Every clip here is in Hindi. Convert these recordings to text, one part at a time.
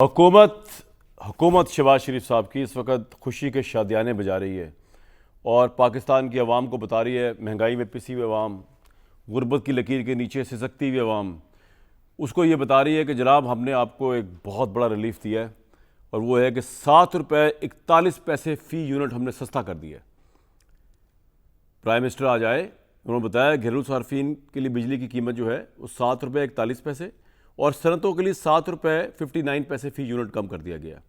हुकूमत हुकूमत शहबाज शरीफ साहब की इस वक्त खुशी के शादियाने बजा रही है और पाकिस्तान की आवाम को बता रही है, महंगाई में पिसी हुई आवाम, गुर्बत की लकीर के नीचे सिसकती हुई आवाम, उसको ये बता रही है कि जनाब हमने आपको एक बहुत बड़ा रिलीफ दिया है और वो है कि 7 रुपये 41 पैसे फ़ी यूनिट हमने सस्ता कर दिया है। प्राइम मिनिस्टर आज आए, उन्होंने बताया घरेलू सार्फिन के लिए बिजली की कीमत जो है वो 7 रुपये 41 पैसे और सनतों के लिए 7 रुपये 59 पैसे फ़ी यूनिट कम कर दिया गया।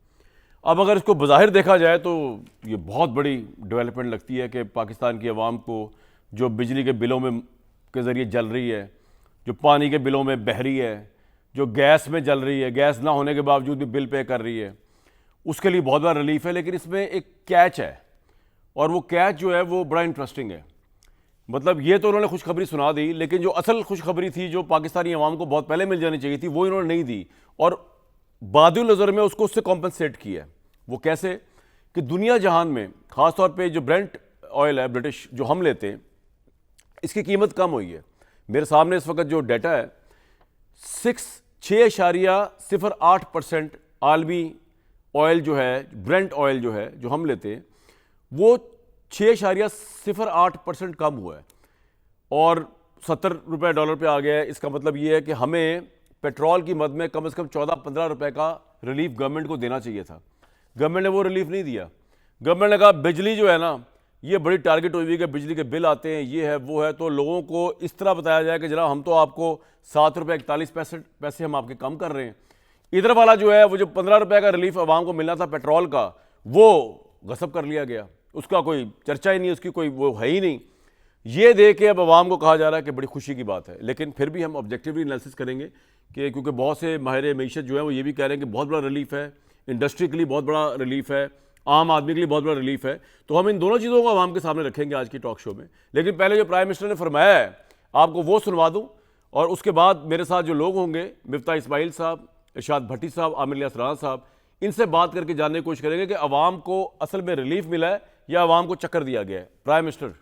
अब अगर इसको बज़ाहिर देखा जाए तो ये बहुत बड़ी डेवलपमेंट लगती है कि पाकिस्तान की आवाम को जो बिजली के बिलों में के ज़रिए जल रही है, जो पानी के बिलों में बह रही है, जो गैस में जल रही है, गैस ना होने के बावजूद भी बिल पे कर रही है, उसके लिए बहुत बड़ा रिलीफ है। लेकिन इसमें एक कैच है और वो कैच जो है वो बड़ा इंटरेस्टिंग है। मतलब ये तो उन्होंने खुशखबरी सुना दी, लेकिन जो असल खुशखबरी थी जो पाकिस्तानी अवाम को बहुत पहले मिल जानी चाहिए थी वो इन्होंने नहीं दी और बादुल नज़र में उसको उससे कॉम्पनसेट किया। वो कैसे कि दुनिया जहान में ख़ासतौर पे जो ब्रेंट ऑयल है ब्रिटिश जो हम लेते हैं, इसकी कीमत कम हुई है। मेरे सामने इस वक्त जो डाटा है 6.08% आलमी ऑयल जो है, ब्रेंट ऑयल जो है जो हम लेते हैं वो 6.08% कम हुआ है और 70 रुपये डॉलर पे आ गया है। इसका मतलब ये है कि हमें पेट्रोल की मद में कम से कम 14-15 रुपए का रिलीफ गवर्नमेंट को देना चाहिए था। गवर्नमेंट ने वो रिलीफ नहीं दिया। गवर्नमेंट ने कहा बिजली जो है ना, ये बड़ी टारगेट हुई है कि बिजली के बिल आते हैं, ये है वो है, तो लोगों को इस तरह बताया जाए कि जनाब हम तो आपको 7 रुपये 41 पैसे हम आपके कम कर रहे हैं। इधर वाला जो है वो जो 15 रुपये का रिलीफ आवाम को मिलना था पेट्रोल का, वो गसब कर लिया गया, उसका कोई चर्चा ही नहीं, उसकी कोई वो है ही नहीं। ये देख के अब आवाम को कहा जा रहा है कि बड़ी खुशी की बात है। लेकिन फिर भी हम ऑब्जेक्टिवली एनालिसिस करेंगे कि क्योंकि बहुत से माहिर मीशत जो है वो ये भी कह रहे हैं कि बहुत बड़ा रिलीफ है, इंडस्ट्री के लिए बहुत बड़ा रिलीफ है, आम आदमी के लिए बहुत बड़ा रिलीफ है। तो हम इन दोनों चीज़ों को आवाम के सामने रखेंगे आज की टॉक शो में। लेकिन पहले जो प्राइम मिनिस्टर ने फरमाया है आपको वो सुनवा दूँ और उसके बाद मेरे साथ जो लोग होंगे, मिफ्ता इस्माइल साहब, इरशाद भट्टी साहब, आमिर इलियास राना साहब, इनसे बात करके जानने की कोशिश करेंगे कि आवाम को असल में रिलीफ मिला है या आवाम को चक्कर दिया गया है। प्राइम मिनिस्टर,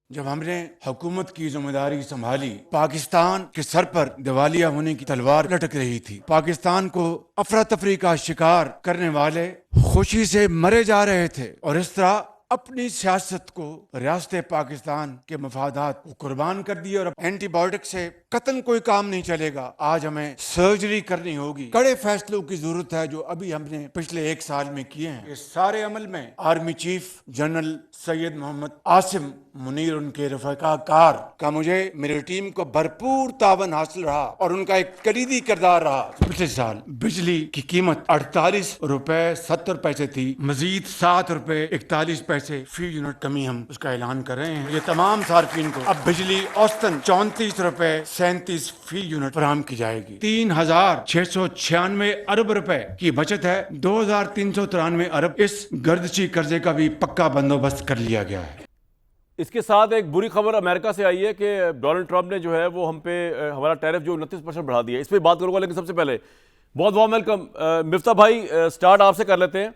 जब हमने हुकूमत की जिम्मेदारी संभाली, पाकिस्तान के सर पर दिवालिया होने की तलवार लटक रही थी। पाकिस्तान को अफरा तफरी का शिकार करने वाले खुशी से मरे जा रहे थे और इस तरह अपनी सियासत को रियासत पाकिस्तान के मफादात को कुर्बान कर दिया और एंटीबायोटिक से कतन कोई काम नहीं चलेगा। आज हमें सर्जरी करनी होगी। कड़े फैसलों की जरूरत है जो अभी हमने पिछले 1 साल में किए हैं। इस सारे अमल में army chief general Syed Mohammad Asim Munir, उनके रफाकार का मुझे मेरी टीम को भरपूर तावन हासिल रहा और उनका एक कलीदी किरदार रहा। पिछले साल बिजली की कीमत 48 रुपए 70 पैसे थी। मजीद 7 रुपए 41 पैसे फी यूनिट कमी हम उसका ऐलान कर रहे हैं। ये तमाम सार्फिन को अब बिजली औसतन 34 रुपए 37 फी यूनिट फराहम की जाएगी। 3,696 अरब रुपए की बचत है। 2,393 अरब इस गर्दशी कर्जे का भी पक्का बंदोबस्त कर लिया गया है। इसके साथ एक बुरी खबर अमेरिका से आई है कि डोनाल्ड ट्रंप ने जो है वो हम पे हमारा टैरिफ जो 29% बढ़ा दिया। इस पर बात करूंगा, लेकिन सबसे पहले बहुत बहुत वेलकम मिफ्ता भाई, स्टार्ट आपसे कर लेते हैं।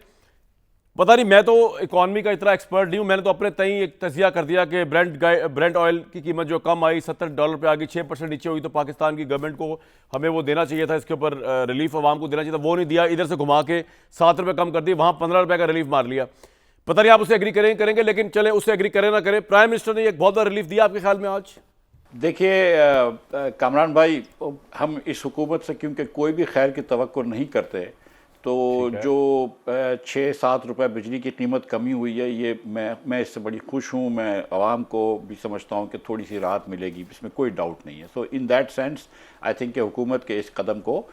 पता नहीं, मैं तो इकॉनमी का इतना एक्सपर्ट नहीं हूँ, मैंने तो अपने तई एक तजिया कर दिया कि ब्रेंट ऑयल की कीमत जो कम आई 70 डॉलर पे आ गई, 6% नीचे हुई, तो पाकिस्तान की गवर्नमेंट को हमें वो देना चाहिए था, इसके ऊपर रिलीफ आवाम को देना चाहिए था, वो नहीं दिया। इधर से घुमा के 7 रुपये कम कर दिए, वहाँ 15 रुपये का रिलीफ मार लिया। पता नहीं आप उसे एग्री करेंगे, लेकिन चले उससे एग्री करें ना करें, प्राइम मिनिस्टर ने एक बहुत बड़ा रिलीफ दिया आपके ख्याल में आज? देखिए कामरान भाई, हम इस हुकूमत से क्योंकि कोई भी खैर की तवक्को नहीं करते, तो जो 6-7 रुपए बिजली की कीमत कमी हुई है, ये मैं इससे बड़ी खुश हूँ। मैं आवाम को भी समझता हूँ कि थोड़ी सी राहत मिलेगी, इसमें कोई डाउट नहीं है। So in that sense I think कि हुकूमत के इस कदम को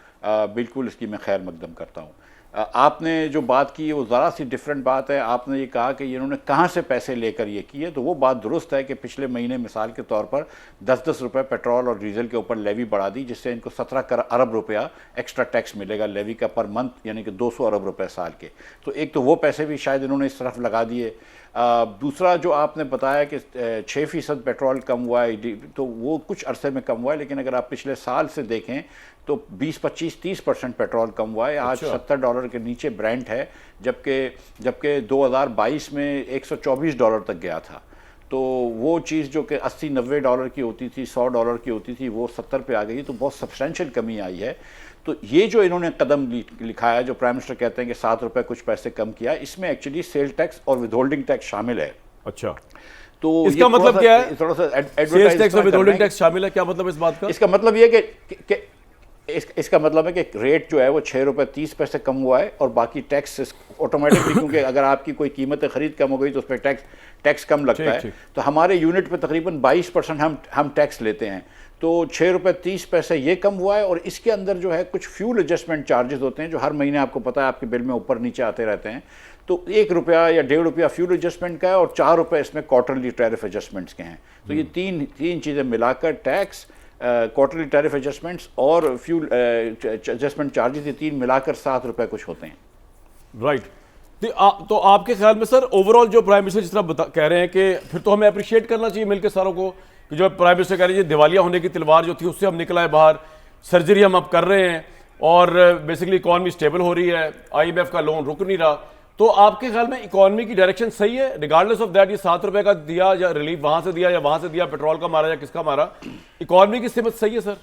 बिल्कुल इसकी मैं खैर मकदम करता हूँ। आपने जो बात की वो ज़रा सी डिफरेंट बात है। आपने ये कहा कि इन्होंने कहाँ से पैसे लेकर ये किए, तो वो बात दुरुस्त है कि पिछले महीने मिसाल के तौर पर 10-10 रुपये पेट्रोल और डीजल के ऊपर लेवी बढ़ा दी, जिससे इनको 17 अरब रुपया एक्स्ट्रा टैक्स मिलेगा लेवी का पर मंथ, यानी कि 200 अरब रुपये साल के। तो एक तो वो पैसे भी शायद इन्होंने इस तरफ लगा दिए। दूसरा जो आपने बताया कि 6% पेट्रोल कम हुआ है, तो वो कुछ अरसे में कम हुआ है, लेकिन अगर आप पिछले साल से देखें तो 20-25-30% पेट्रोल कम हुआ है। आज 70 डॉलर के नीचे ब्रेंट है, जबकि 2022 में 124 डॉलर तक गया था। तो वो चीज़ जो कि 80-90 डॉलर की होती थी, 100 डॉलर की होती थी, वो 70 पे आ गई, तो बहुत सब्सटेंशियल कमी आई है। तो ये जो इन्होंने कदम लिखा है, जो प्राइम मिनिस्टर कहते हैं कि 7 रुपए कुछ पैसे कम किया, इसमें एक्चुअली सेल टैक्स और विदहोल्डिंग टैक्स शामिल है। अच्छा, तो इसका मतलब क्या है? थोड़ा सा सेल्स टैक्स और विदहोल्डिंग टैक्स शामिल है, क्या मतलब इस बात का? इसका मतलब ये कि इसका मतलब है कि रेट जो है वो 6 रुपये 30 पैसे कम हुआ है और बाकी टैक्स ऑटोमेटिकली, क्योंकि अगर आपकी कोई कीमत खरीद कम हो गई तो उस पर टैक्स कम लगता है। तो हमारे यूनिट पे तकरीबन 22% हम टैक्स लेते हैं, तो 6 रुपये 30 पैसे ये कम हुआ है। और इसके अंदर जो है कुछ फ्यूल एडजस्टमेंट चार्जेस होते हैं जो हर महीने आपको पता है आपके बिल में ऊपर नीचे आते रहते हैं। तो 1 रुपया या 1.5 रुपया फ्यूल एडजस्टमेंट का है और 4 रुपये इसमें क्वार्टरली टैरिफ एडजस्टमेंट्स के हैं। तो ये तीन चीज़ें मिलाकर टैक्स, क्वार्टरली टैरिफ एडजस्टमेंट्स और फ्यूल एडजस्टमेंट चार्जेस, ये 3 मिलाकर 7 रुपये कुछ होते हैं। राइट। तो आपके ख्याल में सर ओवरऑल जो प्राइम मिनिस्टर जिस तरह कह रहे हैं कि फिर तो हमें अप्रिशिएट करना चाहिए मिलकर सारों को कि जो प्राइम मिनिस्टर कह रहे हैं दिवालिया होने की तलवार जो थी उससे हम निकल आए बाहर, सर्जरी हम अब कर रहे हैं और बेसिकली इकॉनमी स्टेबल हो रही है, IMF का लोन रुक नहीं रहा। तो आपके ख्याल में इकॉनमी की डायरेक्शन सही है रिगार्डलेस ऑफ दैट ये 7 रुपए का दिया या रिलीफ वहां से दिया या वहां से दिया, पेट्रोल का मारा या किसका मारा, इकॉनमी की सिमत सही है सर?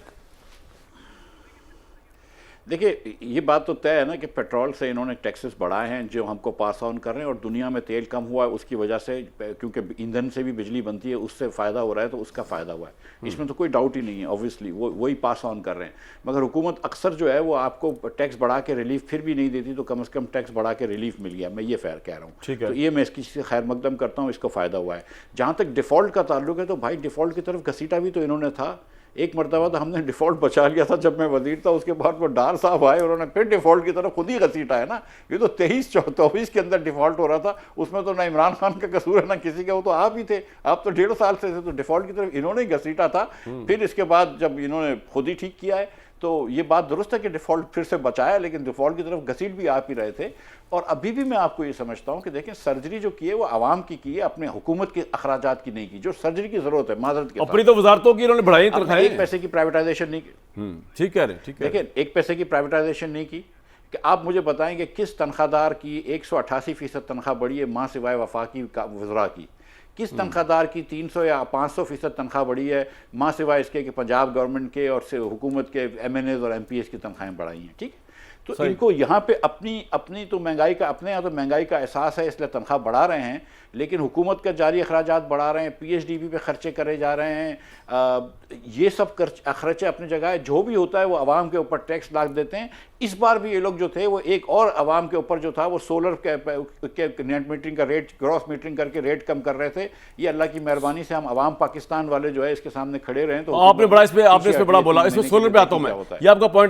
देखिए, ये बात तो तय है ना कि पेट्रोल से इन्होंने टैक्सेस बढ़ाए हैं जो हमको पास ऑन कर रहे हैं, और दुनिया में तेल कम हुआ है उसकी वजह से, क्योंकि ईंधन से भी बिजली बनती है, उससे फ़ायदा हो रहा है, तो उसका फ़ायदा हुआ है, इसमें तो कोई डाउट ही नहीं है। ऑब्वियसली वही पास ऑन कर रहे हैं। मगर हुकूमत अक्सर जो है वो आपको टैक्स बढ़ा के रिलीफ फिर भी नहीं देती, तो कम से कम टैक्स बढ़ा के रिलीफ मिल गया, मैं ये फेयर कह रहा हूँ। ठीक है। तो ये मैं इसकी खैर मकदम करता हूँ, इसको फ़ायदा हुआ है। जहाँ तक डिफ़ॉल्ट का ताल्लुक है, तो भाई डिफ़ॉल्ट की तरफ घसीटा भी तो इन्होंने था। एक मरतबा तो हमने डिफ़ॉल्ट बचा लिया था जब मैं वजीर था, उसके बाद वो डार साहब आए, उन्होंने फिर डिफ़ॉल्ट की तरफ खुद ही घसीटा है ना। ये तो 23-24 के अंदर डिफ़ॉल्ट हो रहा था, उसमें तो ना इमरान खान का कसूर है ना किसी का, वो तो आप ही थे, आप तो 1.5 साल से थे। तो डिफ़ॉल्ट की तरफ इन्होंने ही घसीटा था। फिर इसके बाद जब इन्होंने खुद ही ठीक किया है, तो ये बात दुरुस्त है कि डिफ़ॉल्ट फिर से बचाया, लेकिन डिफ़ॉल्ट की तरफ घसीट भी आप ही रहे थे। और अभी भी मैं आपको ये समझता हूँ कि देखें, सर्जरी जो की है वो आवाम की है, अपने हुकूमत के अखराजात की नहीं की। जो सर्जरी की जरूरत है, माजरत के अपनी तो वजारतों की इन्होंने बढ़ाई तनख्वाहें, 1 पैसे की प्राइवेटाइजेशन नहीं की। ठीक कह रहे हैं, ठीक है। देखिए, 1 पैसे की प्राइवेटाइजेशन नहीं की। कि आप मुझे बताएं कि किस तनख्वाहदार की 188% तनख्वाह बढ़ी है माँ सिवाय वफाकी वज़रा की? किस तनख्वाहदार की 300 या 500% तनख्वाह बढ़ी है माँ सिवाय इसके कि पंजाब गवर्नमेंट के और से हुकूमत के MNAs और MPs की तनख्वाहें बढ़ाई हैं? ठीक, तो इनको यहाँ पे अपनी तो महंगाई का, अपने यहाँ तो महंगाई का एहसास है, इसलिए तनख्वाह बढ़ा रहे हैं, लेकिन हुकूमत का जारी अखराजात बढ़ा रहे हैं, PHDB पे खर्चे करे जा रहे हैं। ये सब खर्चे अपनी जगह है। जो भी होता है वो आवाम के ऊपर टैक्स लाद देते हैं। इस बार भी ये लोग जो थे वो एक और आवाम के ऊपर जो था वो सोलर के नेट मीटरिंग का रेट, ग्रॉस मीटरिंग करके रेट कम कर रहे थे। ये अल्लाह की मेहरबानी से हम आवाम पाकिस्तान वाले जो है इसके सामने खड़े रहे। तो आपने बड़ा इस पे बड़ा बोला, इसमें सोलर पे आता हूँ मैं, ये आपका पॉइंट